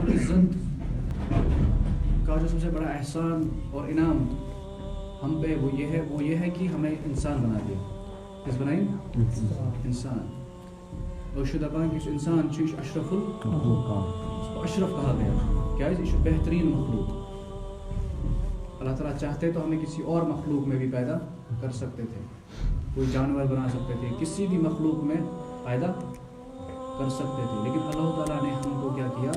رب العزت کا جو سب سے بڑا احسان اور انعام ہم پہ وہ یہ ہے کہ ہمیں انسان بنا دیا. کس بنائیں؟ انسان. اور شدہ پاک کہ انسان چیز اشرف اس کو اشرف کہا گیا. کیا ہے؟ بہترین مخلوق. اللہ تعالیٰ چاہتے تو ہمیں کسی اور مخلوق میں بھی پیدا کر سکتے تھے, کوئی جانور بنا سکتے تھے, کسی بھی مخلوق میں پیدا کر سکتے تھے, لیکن اللہ تعالیٰ نے ہم کو کیا کیا؟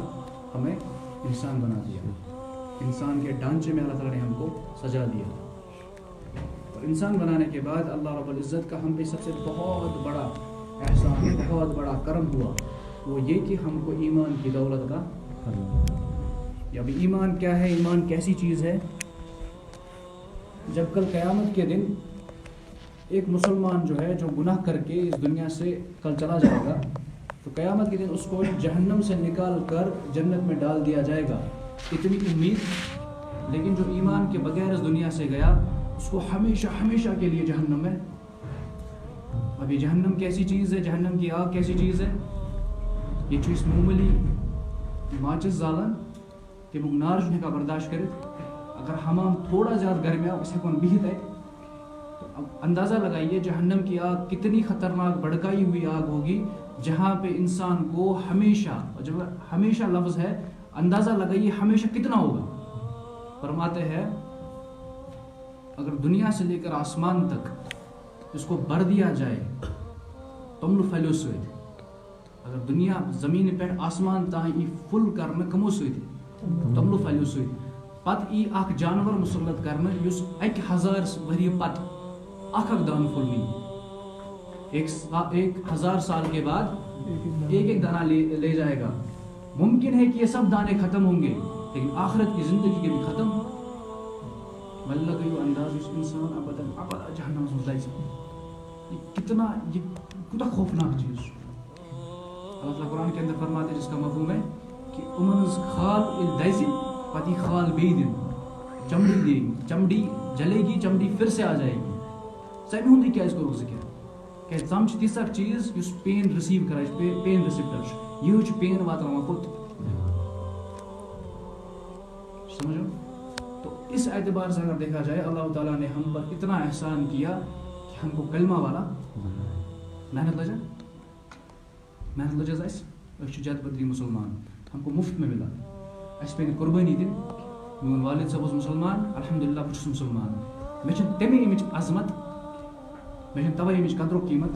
ہمیں انسان بنا دیا. انسان کے ڈھانچے میں اللہ تعالیٰ نے ہم کو سجا دیا. اور انسان بنانے کے بعد اللہ رب العزت کا ہم پہ سب سے بہت بڑا احسان, بہت بڑا کرم ہوا, وہ یہ کہ ہم کو ایمان کی دولت عطا کرنا. اب ایمان کیا ہے؟ ایمان کیسی چیز ہے؟ جب کل قیامت کے دن ایک مسلمان جو ہے جو گناہ کر کے اس دنیا سے کل چلا جائے گا, تو قیامت کے دن اس کو جہنم سے نکال کر جنت میں ڈال دیا جائے گا, اتنی امید. لیکن جو ایمان کے بغیر اس دنیا سے گیا اس کو ہمیشہ ہمیشہ کے لیے جہنم ہے. اب یہ جہنم کیسی چیز ہے؟ جہنم کی آگ کیسی چیز ہے؟ یہ چیز معمولی ماچس زالن کہ وہ نار جو کا برداشت کرے. اگر ہمام تھوڑا زیادہ گرمی آگ اسے کون بہت ہے, تو اب اندازہ لگائیے جہنم کی آگ کتنی خطرناک بھڑکائی ہوئی آگ ہوگی, جہاں پہ انسان کو ہمیشہ, جب ہمیشہ لفظ ہے اندازہ لگائیے ہمیشہ کتنا ہوگا. فرماتے ہیں اگر دنیا سے لے کر آسمان تک اس کو بھر دیا جائے تمل پھیلو سوئی, اگر دنیا زمین پہ آسمان تھی فل کرنا کمو سوئی تمل پھیلو سوئی, پت ای اخ جانور مسلط کرنا یس 1000 ؤری پت اخ دان پھل نی, 1000 سال کے بعد ایک دانہ لے جائے گا. ممکن ہے کہ یہ سب دانے ختم ہوں گے, لیکن آخرت کی زندگی کے بھی ختم. ملگیو انداز اس انسان ابدا جہنم سے جائے. یہ کتنا خوفناک چیز. اللہ تعالیٰ قرآن کے اندر فرماتے ہیں جس کا مفہوم ہے کہ امنز خال دائزی پتی خال بے دن, چمڑی دے گی, چمڑی جلے گی, چمڑی پھر سے آ جائے گی. سمی ہوں کیا اس کو ذکر کہ زم تیس اخ چیز اس پین رسیو کرا, پین ریسیپٹر یہ پین واتناوان پوت. سمجھو؟ تو اس اعتبار سے اگر دیکھا جائے اللہ تعالیٰ نے ہم پر اتنا احسان کیا کہ ہم کو کلمہ والا محنت لجا اس جد بدری مسلمان ہم کو مفت میں ملا. اس پہ قربانی دن. میون والد صاحب مسلمان, الحمدللہ بہت مسلمان. میں تمے امچ عظمت, میں توے امچ قدر و قیمت.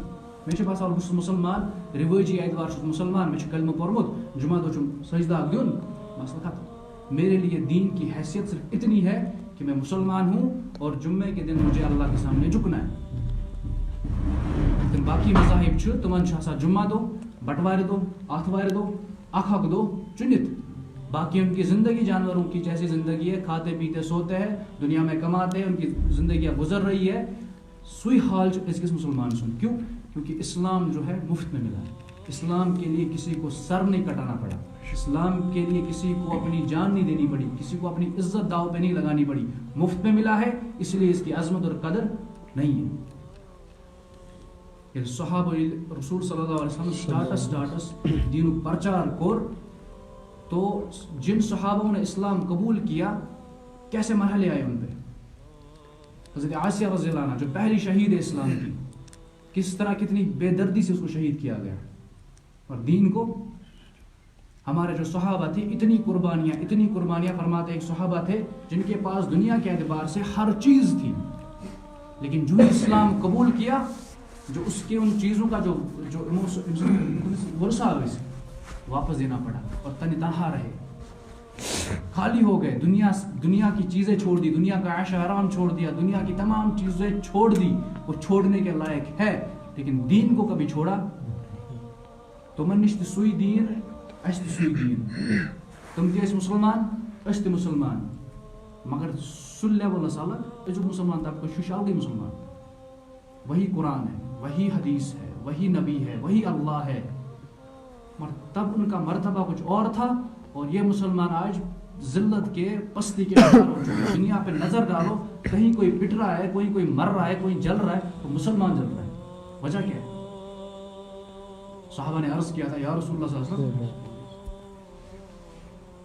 میں باسان بہت مسلمان, رواجی اعتبار مسلمان, میں کلمہ پورمت, جمعہ دو سجدہ دن, مسئلہ ختم. میرے لیے دین کی حیثیت صرف اتنی ہے کہ میں مسلمان ہوں اور جمعے کے دن مجھے اللہ کے سامنے جھکنا ہے. لیکن باقی مذاہب تمن جمعہ دو, بٹوار دو, آتھوار دو, اخ دو چنت. باقی ان کی زندگی جانوروں کی جیسی زندگی ہے, کھاتے پیتے سوتے ہیں, دنیا میں کماتے ہیں, ان کی زندگیاں گزر رہی ہے. سوئی حال اس کس مسلمان سن. کیوں؟ کیونکہ اسلام جو ہے مفت میں ملا ہے. اسلام کے لیے کسی کو سر نہیں کٹانا پڑا, اسلام کے لیے کسی کو اپنی جان نہیں دینی پڑی, کسی کو اپنی عزت داؤ پہ نہیں لگانی پڑی. مفت میں ملا ہے, اس لیے اس کی عظمت اور قدر نہیں ہے. صحابہ رسول صلی اللہ علیہ وسلم سٹاٹس دین پرچار کور, تو جن صحابوں نے اسلام قبول کیا کیسے مرحلے آئے ان پہ. حضرت عائشہ رضی اللہ عنہ جو پہلی شہید اسلام کی, کس طرح کتنی بے دردی سے اس کو شہید کیا گیا. اور دین کو ہمارے جو صحابہ تھے اتنی قربانیاں فرماتے. ایک صحابہ تھے جن کے پاس دنیا کے اعتبار سے ہر چیز تھی, لیکن جو اسلام قبول کیا, جو اس کے ان چیزوں کا جو ورثہ واپس دینا پڑا اور تنہا رہے, خالی ہو گئے. دنیا کی چیزیں چھوڑ دی, دنیا کا عیش آرام چھوڑ دیا, دنیا کی تمام چیزیں چھوڑ دی. وہ چھوڑنے کے لائق ہے, لیکن دین کو کبھی چھوڑا. تمن نش سوئی دین, اس سوئی دین. تم تھی مسلمان, اس تھی مسلمان, مگر سل لیول الگ جو مسلمان تب ششال گئی مسلمان. وہی قرآن ہے, وہی حدیث ہے, وہی نبی ہے, وہی اللہ ہے. تب ان کا مرتبہ کچھ اور تھا, اور یہ مسلمان آج ذلت کے, پستی کے شکار ہو چکے. دنیا پہ نظر ڈالو, کہیں کوئی پٹ رہا ہے, کوئی مر رہا ہے, کوئی جل رہا ہے, تو مسلمان جل رہا ہے. وجہ کیا ہے؟ صحابہ نے عرض کیا تھا یا رسول اللہ صلی اللہ علیہ وسلم,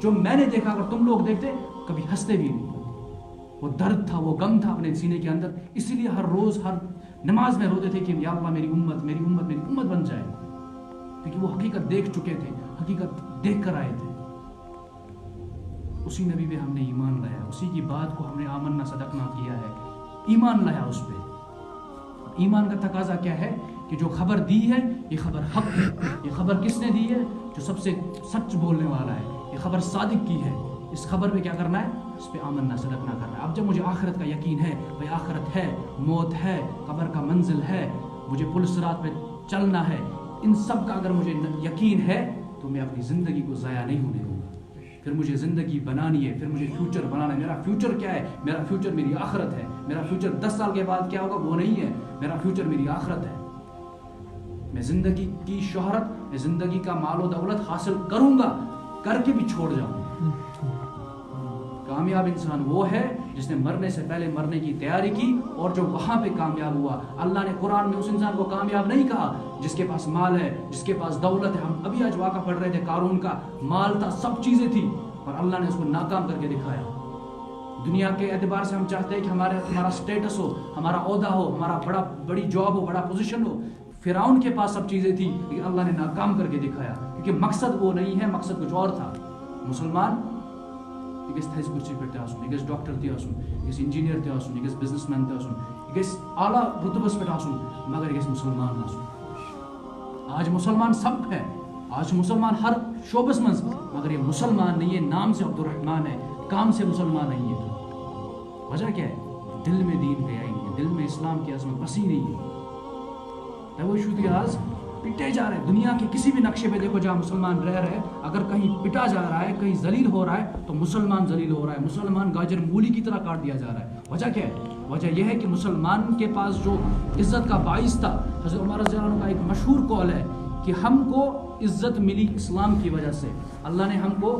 جو میں نے دیکھا اگر تم لوگ دیکھتے کبھی ہنستے بھی نہیں. وہ درد تھا, وہ غم تھا اپنے سینے کے اندر, اسی لیے ہر روز ہر نماز میں روتے تھے کہ یا اللہ میری امت میری امت میری امت بن جائے, کیونکہ وہ حقیقت دیکھ چکے تھے, حقیقت دیکھ کر آئے تھے. اسی نبی پہ ہم نے ایمان لایا, اسی کی بات کو ہم نے آمنا صدقنا کیا ہے, ایمان لایا اس پہ. ایمان کا تقاضا کیا ہے کہ جو خبر دی ہے یہ خبر حق ہے. یہ خبر کس نے دی ہے؟ جو سب سے سچ بولنے والا ہے. یہ خبر صادق کی ہے. اس خبر پہ کیا کرنا ہے؟ اس پہ آمنا صدقنا کرنا ہے. اب جب مجھے آخرت کا یقین ہے, بھائی آخرت ہے, موت ہے, قبر کا منزل ہے, مجھے پل صراط پہ چلنا ہے, ان سب کا اگر مجھے یقین ہے تو میں اپنی زندگی کو ضائع نہیں ہونے دوں گا. پھر مجھے زندگی بنانی ہے, پھر مجھے فیوچر بنانا ہے. میرا فیوچر کیا ہے؟ میرا فیوچر میری آخرت ہے. میرا فیوچر 10 سال کے بعد کیا ہوگا وہ نہیں ہے, میرا فیوچر میری آخرت ہے. میں زندگی کی شہرت, میں زندگی کا مال و دولت حاصل کروں گا, کر کے بھی چھوڑ جاؤں گا. کامیاب انسان وہ ہے جس نے مرنے سے پہلے مرنے کی تیاری کی اور جو وہاں پہ کامیاب ہوا. اللہ نے قرآن میں اس انسان کو کامیاب نہیں کہا جس کے پاس مال ہے, جس کے پاس دولت ہے. ہم ابھی آج واقعہ پڑھ رہے تھے, قارون کا مال تھا, سب چیزیں تھی, اور اللہ نے اس کو ناکام کر کے دکھایا. دنیا کے اعتبار سے ہم چاہتے ہیں کہ ہمارا سٹیٹس ہو, ہمارا عہدہ ہو, ہمارا بڑی جاب ہو, بڑا پوزیشن ہو. فرعون کے پاس سب چیزیں تھی لیکن اللہ نے ناکام کر کے دکھایا, کیونکہ مقصد وہ نہیں ہے, مقصد کچھ اور تھا. مسلمان یہ گژھِ تھزِ کُرسی پٮ۪ٹھ تہِ آسُن, یہ گژھِ ڈاکٹر تہِ آسُن, یہ گژھِ انجیٖنیر تہِ آسُن, یہ گژھِ بزنس مین تہِ آسُن, یہ گژھِ اعلیٰ رتبس پٮ۪ٹھ آسُن, مگر یہ گژھِ مسلمان آسُن. آج مسلمان سب ہے, آج مسلمان ہر شعبس منٛز, مگر یہ مسلمان نہیں ہے. نام سے عبد الرحمان ہے, کام سے مسلمان نہیں ہے. وجہ کیا ہے؟ دل میں دین گیا ہی نہیں ہے, دل میں اسلام کی عظمت بسی نہیں ہے. وہ شدی آج پٹے جا رہے ہیں. دنیا کے کسی بھی نقشے پہ دیکھو جہاں مسلمان رہ رہے ہیں, اگر کہیں پٹا جا رہا ہے, کہیں ذلیل ہو رہا ہے, تو مسلمان ذلیل ہو رہا ہے, مسلمان گاجر مولی کی طرح کاٹ دیا جا رہا ہے. وجہ کیا ہے؟ وجہ یہ ہے کہ مسلمان کے پاس جو عزت کا باعث تھا, حضرت عمر رضی اللہ عنہ کا ایک مشہور قول ہے کہ ہم کو عزت ملی اسلام کی وجہ سے, اللہ نے ہم کو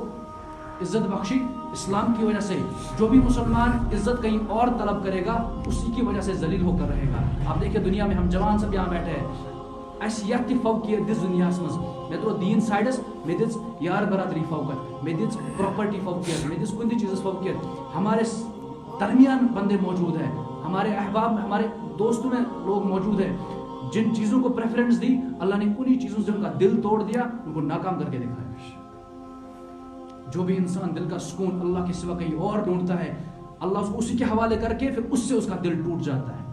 عزت بخشی اسلام کی وجہ سے. جو بھی مسلمان عزت کہیں اور طلب کرے گا اسی کی وجہ سے ذلیل ہو کر رہے گا. آپ دیکھیں دنیا میں ہم جوان سب یہاں بیٹھے ہیں, اس یہ فوقیت دس دنیا مز, میں ترو دین سائڈس, میں دس یار برادری فوقت, میں دس پراپرٹی فوقیت, میں دس کن چیز فوقیت. ہمارے درمیان بندے موجود ہیں, ہمارے احباب میں, ہمارے دوستوں میں لوگ موجود ہیں جن چیزوں کو پریفرنس دی, اللہ نے انہی چیزوں سے ان کا دل توڑ دیا, ان کو ناکام کر کے دکھایا. جو بھی انسان دل کا سکون اللہ کے سوا کہیں اور ڈھونڈتا ہے, اللہ اس کو اسی کے حوالے کر کے پھر اس سے اس کا دل ٹوٹ جاتا ہے.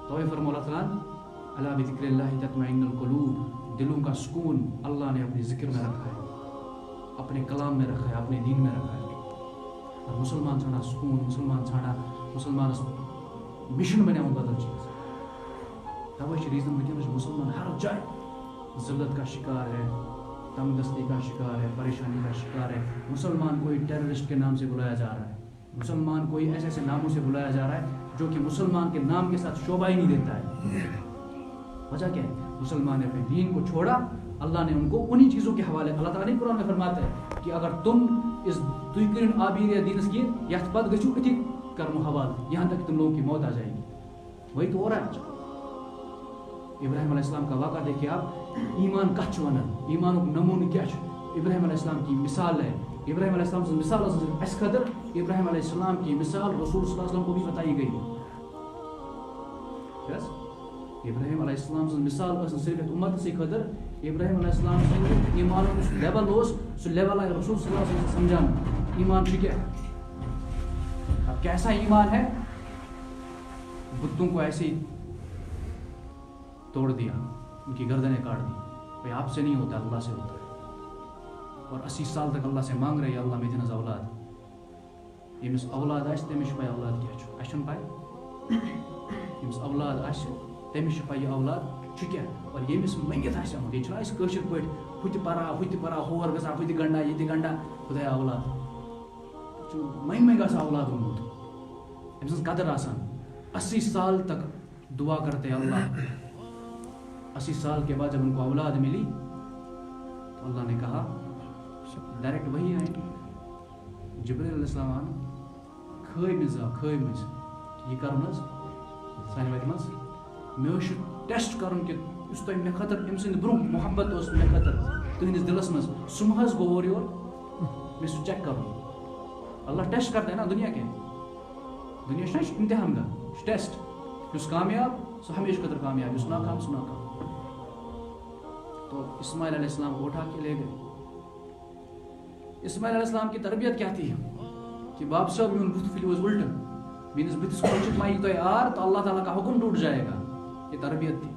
تو فرمایا اللہ تعالیٰ, الا بذکر اللہ تطمئن القلوب, دلوں کا سکون اللہ نے اپنے ذکر میں رکھا ہے, اپنے کلام میں رکھا ہے, اپنے دین میں رکھا ہے. اور مسلمان چھاڑا سکون, مسلمان چھاڑا مسلمان مشن بنے بدل چیز. توے ریزن ونکس مسلمان ہر جائے ذلت کا شکار ہے, تنگ دستی کا شکار ہے, پریشانی کا شکار ہے. مسلمان کوئی ٹیررسٹ کے نام سے بلایا جا رہا ہے, مسلمان کوئی ایسے ایسے ناموں سے بلایا جا رہا ہے جو کہ مسلمان کے نام کے ساتھ شعبہ ہی نہیں دیتا ہے. وجہ کیا ہے؟ مسلمان نے اپنے دین کو چھوڑا, اللہ نے ان کو انہی چیزوں کے حوالے. اللہ تعالیٰ نے قرآن میں فرماتا ہے کہ اگر تم اس تُہۍ آبیر دینس کی یت پت گھو اتھی کرو حوال, یہاں تک تم لوگوں کی موت آ جائے گی. وہی تو ہو رہا ہے. ابراہیم علیہ السلام کا واقعہ دیکھیے آپ, ایمان کچھ ونان, ایمان نمون کیا ہے؟ ابراہیم علیہ السلام کی مثال ہے. ابراہیم علیہ السلام سے مثال اس قدر, ابراہیم علیہ السلام کی مثال رسول صلی اللہ علیہ وسلم کو بھی بتائی گئی. ابراہیم علیہ السلام سے مثال صرف امت سے قدر, ابراہیم علیہ السلام سے ایمان اس لیول ہو, سو لیول آئے رسول صلی اللہ علیہ وسلم سمجھانا ایمان کیا ہے. اب کیسا ایمان ہے؟ بتوں کو ایسے ہی توڑ دیا, ان کی گردنیں کاٹ دی. بھائی آپ سے نہیں ہوتا, اللہ سے ہوتا ہے. اور 80 سال تک اللہ سے مانگ رہے, اللہ میں دن اولاد, یمس اولاد آس تمس پائی اولاد کیا چھ, اچھن پائی یمس اولاد آس تمس پائی یہ اولاد کیا. اور یمس منگت آس آمت, یہ چھنا کاشر پہ ہوت پرا ہور گژھان, ہوت گنڈا یہ گنڈا, خدایا اولاد منگ آسان اولاد اونمت, أمۍ سٕنٛز قدر آسان. 80 سال تک دعا کرتے اللہ. 80 سال کے بعد جب ان کو اولاد ملی تو اللہ نے کہا, ڈائریکٹ وہی آئے جبرائیل علیہ السلام کھٲے مز یہ کرن سانہِ وتہِ منٛز مےٚ ٹیسٹ کرُن کہ یُس تۄہہِ مےٚ خٲطرٕ أمۍ سٕنٛدِ برونٛہہ محبت اوس مےٚ خٲطرٕ تہندس دلس مز سمحز گو اور یور میں سو چیک کرو اللہ ٹیسٹ کرتا ہے نا دنیا کے دنیا امتحان گاہ ٹیسٹ اس کامیاب سو ہمیشہ قدر کامیاب اس ناکام سو ناکام. تو اسماعیل علیہ السلام کو اٹھا کے لے گئے. اسماعیل علیہ السلام کی تربیت کیا تھی کہ باپ صاحب میون بت پھلیوز الٹ میانس بتس کھولچک مائی تو آر تو اللہ تعالیٰ کا حکم ٹوٹ جائے گا. یہ تربیت تھی.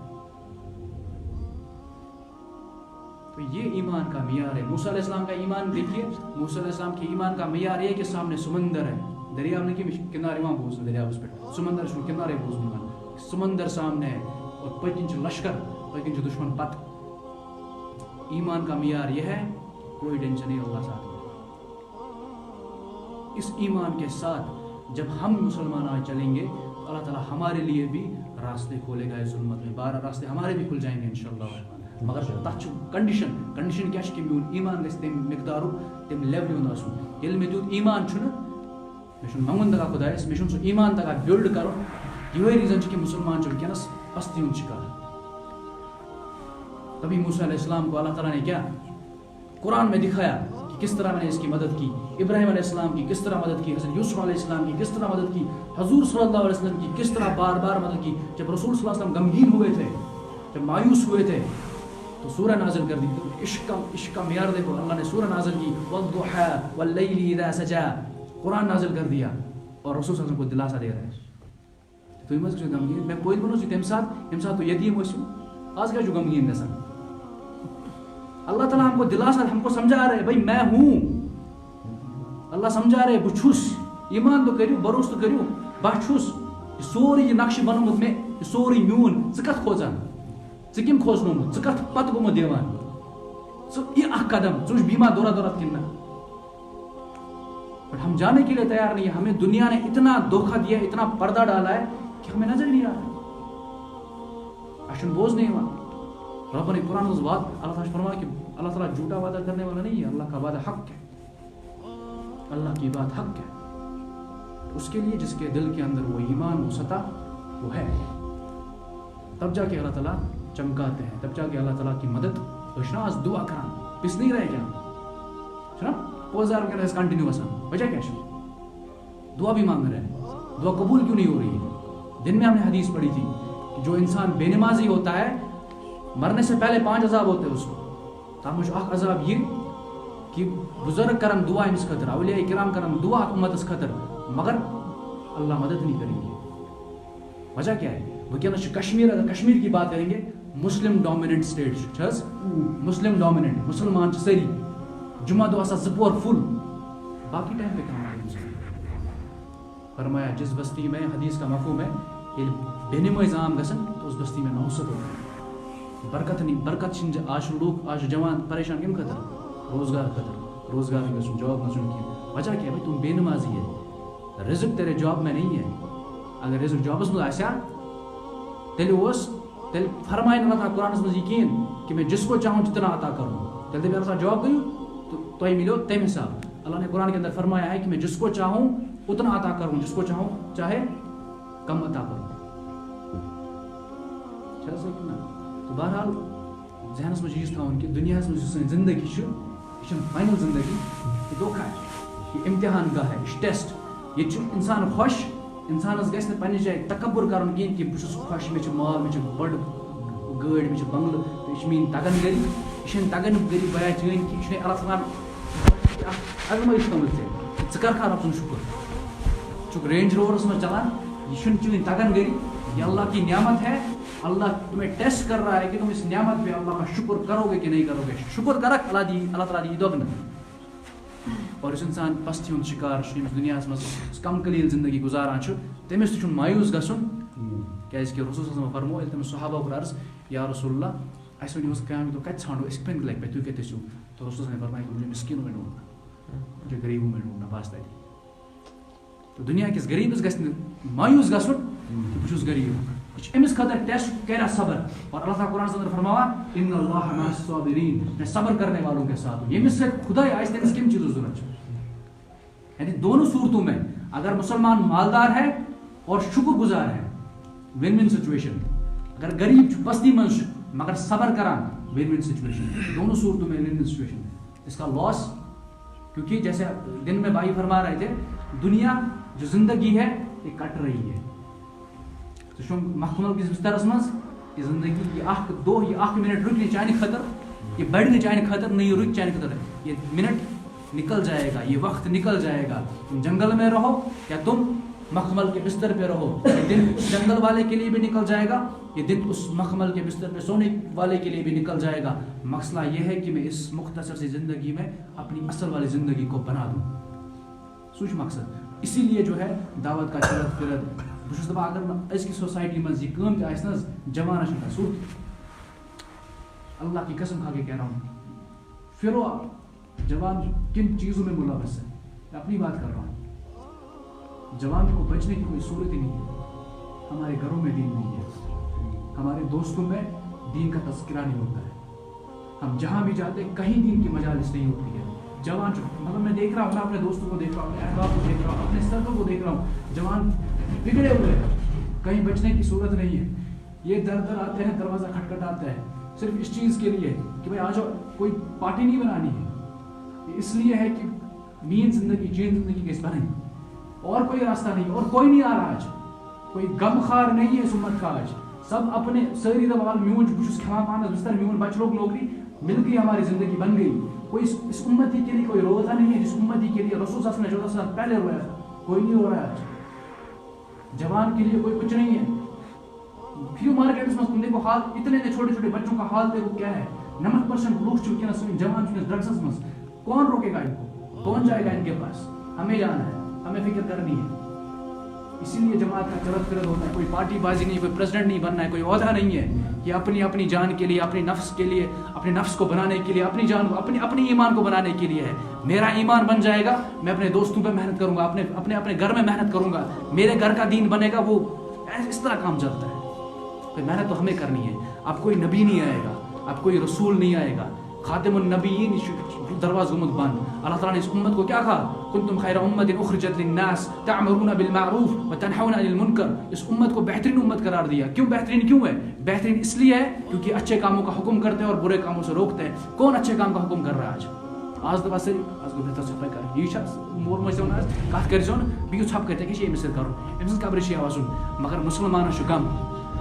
تو یہ ایمان کا معیار ہے. موسیٰ علیہ السلام کا ایمان دیکھیے, موسیٰ علیہ السلام کے ایمان کا معیار یہ کہ سامنے سمندر ہے, دریاو نے کہ کنارے وہاں بوزن دریاو اس پہ سمندر چھو کنارے بوزن سمندر سامنے ہے اور پتن چھ لشکر پتن چھ دشمن پت. ایمان کا معیار یہ ہے کوئی ٹینشن نہیں اللہ ساتھ. اس ایمان کے ساتھ جب ہم مسلمان آج چلیں گے تو اللہ تعالیٰ ہمارے لیے بھی راستے کھولے گا. اس ظلمت میں 12 راستے ہمارے بھی کھل جائیں گے انشاءاللہ. مگر تک کنڈیشن کیا کہ میون ایمان گژھِ تمہِ مقدارُک تمہِ لیولہِ ہُنٛد آسُن. ییٚلہِ مےٚ تیُتھ ایمان چھُنہٕ مےٚ چھُنہٕ منٛگُن تگان خۄدایس, مےٚ چھُنہٕ سُہ ایمان تگان بِلڈ کَرُن. یِہوے ریٖزن چھُ کہ مسلمان چھُ وٕنکٮ۪نس پستی ہُنٛد شکار. تبھی موسیٰ علیہ السلام کو اللہ تعالیٰ نے کیا قرآن میں دکھایا کہ کس طرح میں نے اس کی مدد کی. ابراہیم علیہ السلام کی کس طرح مدد کی, حضرت یوسف علیہ السلام کی کس طرح مدد کی, حضور صلی اللہ علیہ وسلم کی کس طرح بار بار مدد کی. جب رسول صلی اللہ علیہ وسلم غمگین ہوئے تھے, جب مایوس ہوئے تھے تو سورہ نازل کر دی. عشق کا معیار دیکھو, اللہ نے سورہ نازل کی والضحیٰ واللیل اذا سجا, قرآن نازل کر دیا اور رسول صلی اللہ علیہ وسلم کو دلاسا دے رہے ہیں. تو یہ مزہ غمگین میں پوئی بنو تمہ سات تو یتیم ٲسِو, آج کیا غمگین گژھان. اللہ تعالیٰ ہم کو دلاسا, ہم کو سمجھا رہے بھائی میں ہوں. اللہ سمجھا رہے بہ چھُس, ایمان تو کریو بھروسہ تو کریو بہ چھُس. یہ سورُے یہ نقشہ بنومُت مےٚ یہ سورُے میون, ژٕ کتھ کھوژان, ژٕ کٔمۍ کھوژنومُت, ژٕ کتھ پتہٕ گوٚمُت دِوان, ژٕ یہِ اکھ قدم, ژٕ وٕچھ بیما دورہ دورہ کِنہٕ نہ. بٹ ہم جانے کے لیے تیار نہیں ہے. ہمیں دنیا نے اتنا دھوکہ دیا, اتنا پردہ ڈالا ہے کہ ہمیں نظر نہیں آ رہا. اشن بوجھ نہیں ہوا. رب نے قرآن اس بات اللہ تعالیٰ فرمایا کہ اللہ تعالیٰ جھوٹا وعدہ کرنے والا نہیں ہے. اللہ کا وعدہ حق ہے, اللہ کی بات حق ہے. اس کے لیے جس کے دل کے اندر وہ ایمان وہ سطح وہ ہے, تب جا کے اللہ تعالیٰ چمکاتے ہیں, تب جا کے اللہ تعالیٰ کی مدد. اشنا آج دعا کران پس نہیں رہے کیا پوزار وغیرہ کنٹینیو گژھان, وجہ کیا ہے دعا بھی مانگ رہے ہیں, دعا قبول کیوں نہیں ہو رہی ہے. دن میں ہم نے حدیث پڑھی تھی کہ جو انسان بے نمازی ہوتا ہے مرنے سے پہلے 5 عذاب ہوتے ہیں اس کو. تم وچ اخ عذاب یہ کہ بزرگ کرن دعا امس خاطر, اولیاء کرام کرن دعا امتس خاطر, مگر اللہ مدد نہیں کریں گے. وجہ کیا ہے. وکینس کشمیر, اگر کشمیر کی بات کریں گے مسلم ڈومیننٹ سٹیٹ, مسلم ڈومیننٹ, مسلمان ساری جمعہ دو آسان زپور فل, باقی ٹائم پہ کہاں ہے. فرمایا جس بستی میں حدیث کا مفہوم ہے یہ بے نماز عام گژھن تو اس بستی میں 900 ہوگا. برکت نہیں, برکت چھن آج لوگ آج جوان پریشان کم خطر, روزگار خطر, روزگار نہیں گژھن, جاب گژھن کی. وجہ کیا ہے بھائی تم بے نمازی ہے, رزق تیرے جاب میں نہیں ہے. اگر رزق جابس میں آسیا تیل فرمائے اللہ تعالیٰ قرآن میں یقین کہ میں جس کو چاہوں جتنا عطا کروں. تیل دے اللہ جواب گئی تو تمہیں ملو تمہ حساب. اللہ نے قرآن کے اندر فرمایا ہے کہ میں جس کو چاہوں اتنا عطا کروں, جس کو چاہوں چاہے کم عطا کروں. تو بہرحال ذہنس میں چیز تھاؤن کہ دنیا میں سن زندگی یہ فائنل زندگی, یہ دھوکہ ہے, یہ امتحان گاہ ہے, یہ ٹیسٹ. یہ انسان خوش, انسانس گژھِ نہٕ پننہِ جایہِ تکبر کرُن کِہیٖنۍ کہ بہٕ چھُس خوش, مےٚ چھُ مال, مےٚ چھُ بٔڑ گٲڑۍ, مےٚ چھُ بنگلہٕ, تہٕ یہِ چھِ میٛٲنۍ تگن گری. یہِ چھنہٕ تگن گری بیا چٲنۍ کہِ یہِ چھُ اللہ تعالیٰ اگمٲیش تھٲومٕژ ژےٚ ژٕ کر کھا رۄب سُنٛد شُکر. ژٕ چھُکھ رینج روورس منٛز چلان, یہ چھُنہٕ چٲنۍ تگن گری, یہ اللہ کی نعمت ہے. اللہ تمہیں ٹیسٹ کر رہا ہے کہ تم اس نعمت پہ اللہ کا شکر کرو گے کہ نہیں کرو گے. شکر کرک اللہ تعالیٰ دی دگن. اور اس انسان پستی ہند شکار دنیا مز کم قلیل زندگی گزاران تمس تہ مایوس گھن کیا کہ رسول صلی اللہ علیہ وسلم فرمو یل تمس صحابہ کو عرض یا رسول اللہ اس ون قیامت دہ کت ژھانڈو اس کن لگ پہ تھی کت تو رسول صلی اللہ علیہ وسلم فرمایا کہ مجھے مسکینوں میں ڈھونڈنا, مجھے غریبوں میں ڈھونڈنا, بس تھی. تو دنیا کس غریبس گھس مایوس گھن کہ بہت غریب, امس خاطر ٹیسٹ کرا صبر. اور اللہ تعالیٰ قرآن سے فرماوا ان اللہ مع الصابرین, میں صبر کرنے والوں کے ساتھ ہوں. یمس سے خدا آئے تمس کم چیزوں ضرورت. یعنی دونوں صورتوں میں اگر مسلمان مالدار ہے اور شکر گزار ہے ون ون سچویشن. اگر غریب پستی من مگر صبر کران ون ون سچویشن, دونوں صورتوں میں ون ون سچویشن. اس کا لاس, کیونکہ جیسے دن میں بھائی فرما رہے تھے, دنیا جو زندگی ہے یہ کٹ رہی ہے. تو محکمل کس بسترس مز یہ زندگی یہ اخ دو یہ اخ منٹ رک نہیں چانہ خطر, یہ بڑھ نہیں چانہ خطر, نہیں رک چانہ خطر, یہ منٹ نکل جائے گا, یہ وقت نکل جائے گا. تم جنگل میں رہو یا تم مخمل کے بستر پہ رہو, یہ دن اس جنگل والے کے لیے بھی نکل جائے گا, یہ دن اس مخمل کے بستر پہ سونے والے کے لیے بھی نکل جائے گا. مسئلہ یہ ہے کہ میں اس مختصر سی زندگی میں اپنی اصل والی زندگی کو بنا دوں. سوچ مقصد. اسی لیے جو ہے دعوت کا چرت پھرت بہت دپان اگر ازکہ سوسائٹی مز یہ کام تہ آہ جوانس سوت, اللہ کی قسم کھا کے کہہ رہا ہوں, پھرو جوان کن چیزوں میں ملوث ہے. میں اپنی بات کر رہا ہوں. جوان کو بچنے کی کوئی صورت ہی نہیں ہے. ہمارے گھروں میں دین نہیں ہے, ہمارے دوستوں میں دین کا تذکرہ نہیں ہوتا ہے, ہم جہاں بھی جاتے ہیں کہیں دین کی مجالس نہیں ہوتی ہے. جوان مطلب میں دیکھ رہا ہوں, میں اپنے دوستوں کو دیکھ رہا ہوں, اپنے احباب کو دیکھ رہا ہوں, اپنے سرکل کو دیکھ رہا ہوں, جوان بگڑے ہوئے ہیں, کہیں بچنے کی صورت نہیں ہے. یہ در در آتے ہیں, دروازہ کھٹکھٹاتا ہے صرف اس چیز کے لیے کہ بھائی آ جاؤ, کوئی پارٹی نہیں بنانی ہے. اس لیے ہے کہ مین زندگی چین زندگی کیسے بنے, اور کوئی راستہ نہیں, اور کوئی نہیں آ رہا آج, کوئی غم خار نہیں ہے اس امت کا آج. سب اپنے ساری دبال میون بس کھانا پانا بستر, میون بچ لوگ نوکری مل گئی, ہماری زندگی بن گئی. کوئی اس امتی کے لیے کوئی روزہ نہیں ہے جس امتی کے لیے رسول صلی اللہ علیہ وسلم نے 14 سال پہلے رویا تھا, کوئی نہیں ہو رہا ہے آج. جوان کے لیے کوئی کچھ نہیں ہے. پھر مارکیٹس میں تم دیکھو حال, اتنے چھوٹے چھوٹے بچوں کا حال دیکھو کیا ہے. 90% لوگ چکے ہیں سن جوان چکے ڈرگس میں. کون روکے گا ان کو, کون جائے گا ان کے پاس. ہمیں جانا ہے, ہمیں فکر کرنی ہے. اسی لیے جماعت کا چرت پھرت ہوتا ہے. کوئی پارٹی بازی نہیں, کوئی پریزیڈنٹ نہیں بننا ہے, کوئی عہدہ نہیں ہے. یہ اپنی جان کے لیے, اپنے نفس کے لیے, اپنے نفس کو بنانے کے لیے, اپنی جان کو اپنی ایمان کو بنانے کے لیے ہے. میرا ایمان بن جائے گا, میں اپنے دوستوں پہ محنت کروں گا, اپنے گھر میں محنت کروں گا, میرے گھر کا دین بنے گا. وہ اس طرح کام چلتا ہے. تو محنت تو ہمیں کرنی ہے. اب کوئی نبی نہیں آئے گا, اب کوئی رسول نہیں آئے گا. خاتم النبیین دروازہ گمت بند. اللہ تعالیٰ نے اس امت کو کیا کہا, کنتم خیر امت اخرجت للناس تعمرون بالمعروف وتنہون عن المنکر. اس امت کو بہترین امت قرار دیا. کیوں بہترین کیوں ہے؟ بہترین اس لیے ہے کیونکہ اچھے کاموں کا حکم کرتے ہیں اور برے کاموں سے روکتے ہیں. کون اچھے کام کا حکم کر رہا ہے آج دپا سری آج گو بہتر صفائی کر یہ مول مجھ کت کر بہو ژھپ کر ژے أمِس سۭتۍ کرُن, أمۍ سٕنٛز قبرِ چھِ یِوان سُن. مگر مسلمانس چھُ غم.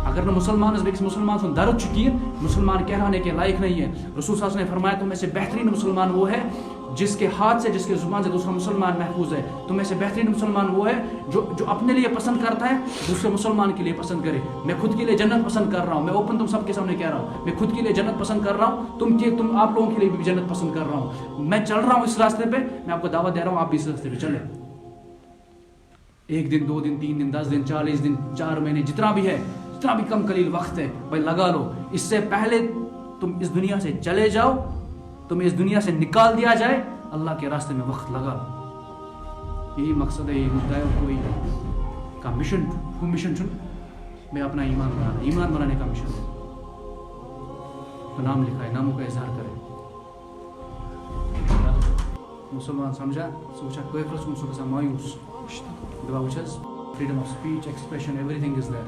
اگر نہ مسلمانس بیکس مسلمان سن درد چکی, مسلمان کہلانے کے لائق نہیں ہے. رسول صلی اللہ علیہ وسلم نے فرمایا تم میں سے بہترین مسلمان وہ ہے جس کے ہاتھ سے, جس کے زبان سے دوسرا مسلمان محفوظ ہے. تم میں سے بہترین مسلمان وہ ہے جو اپنے لیے پسند کرتا ہے دوسرے مسلمان کے لیے پسند کرے. میں خود کے لیے جنت پسند کر رہا ہوں, میں اوپن تم سب کے سامنے کہہ رہا ہوں, میں خود کے لیے جنت پسند کر رہا ہوں, تم آپ لوگوں کے لیے بھی جنت پسند کر رہا ہوں. میں چل رہا ہوں اس راستے پہ, میں آپ کو دعوت دے رہا ہوں آپ بھی اس راستے پہ چلیں. 1 دن 2 دن 3 دن 10 دن 40 دن 4 مہینے جتنا بھی ہے, جتنا بھی کم قلیل وقت ہے بھائی لگا لو. اس سے پہلے تم اس دنیا سے چلے جاؤ, تمہیں اس دنیا سے نکال دیا جائے, اللہ کے راستے میں وقت لگا لو. یہی مقصد ہے, یہ مدعا ہے. کوئی کا مشن چن میں اپنا ایمان بنانے کا مشن ہے. تو نام لکھا ہے, ناموں کا اظہار کرے. مسلمان سمجھا سوچا کافرس کن سہ مایوس دپان وچھس freedom of speech expression everything is there.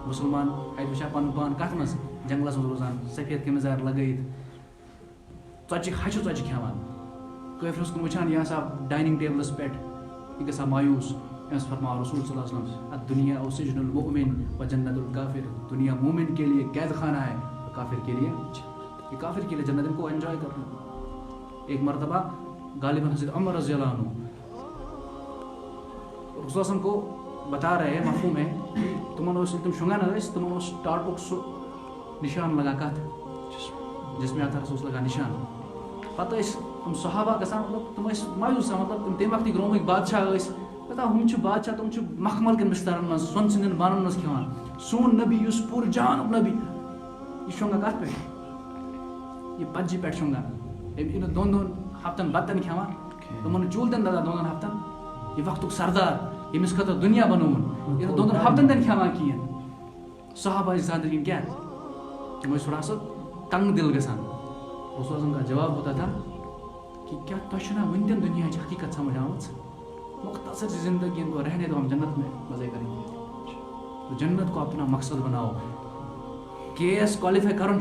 مسلمان اتہ وچھا پن پان کت مز جنگلس مز روزان سفید قمیضار لگٲیِتھ ژۄچہِ ہچہِ ژۄچہِ کھٮ۪وان. کٲفرس کُن وٕچھان یہِ ہسا ڈایننگ ٹیبلس پٮ۪ٹھ یہِ گژھان مایوس. أمِس فرماو رسول صلی اللہ علیہ وسلم الدنیا او سجن المؤمن و جنت الکافر. دنیا مومن کے لیے قید خانہ ہے, کافر کے لیے یہ کافر کے لیے جنت. ان کو انجوائے کرنا. ایک مرتبہ غالباً حضرت عمر رضی اللہ عنہ رسول صلی اللہ علیہ وسلم کو بتا رہے ہیں مفہوم ہے کہ تم شنگان تمن ٹاٹک سہ نشان لگا کت جس میں آتا رسول لگا نشان. پتہ تم صحابہ گژھان مطلب تم مایوس مطلب تم تمہِ وقتٕکۍ رومٕکۍ بادشاہ پتہ ہم بادشاہ تم مخمل کن بسترن من سون سندین بانن من کھان. سون نبی اس پور جان نبی یہ شونگان کت پہ یہ پجہِ پہ شونگان. ام 2 ہفتن بتن کھان, تمن چول تین دزان 2 ہفتن. یہ وقتک سردار یمس خاطر دنیا بنوون یہ 2 ہفتن تین کھان کہین. صحابہ زادرین کیا تم تھوڑا سا تنگ دل گژھان. رسول کا جواب ہوتا تھا کہ کیا تہ ون تین دنیا کی حقیقت سمجھ آمت. مختصر زندگی ان کو رہنے دو, ہم جنت میں مزے کریں گے. جنت کو اپنا مقصد بناؤ. KS کوالیفائی کرن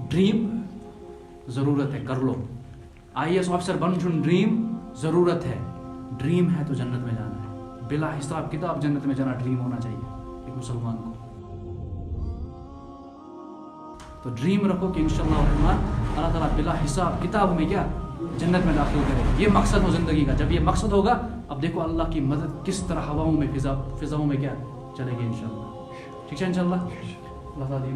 ڈریم, ضرورت ہے کر لو. IAS آفیسر بن چھن ڈریم ضرورت ہے, ڈریم ہے تو جنت میں جانا ہے, بلا حساب کتاب جنت میں جانا ڈریم ہونا چاہیے ایک مسلمان کو. تو ڈریم رکھو کہ انشاءاللہ الرحمن اللہ تعالیٰ بلا حساب کتاب میں کیا جنت میں داخل کرے. یہ مقصد ہو زندگی کا. جب یہ مقصد ہوگا اب دیکھو اللہ کی مدد کس طرح ہواؤں میں فضاؤں میں کیا چلے گی انشاءاللہ. ٹھیک ہے انشاءاللہ. اللہ تعالیٰ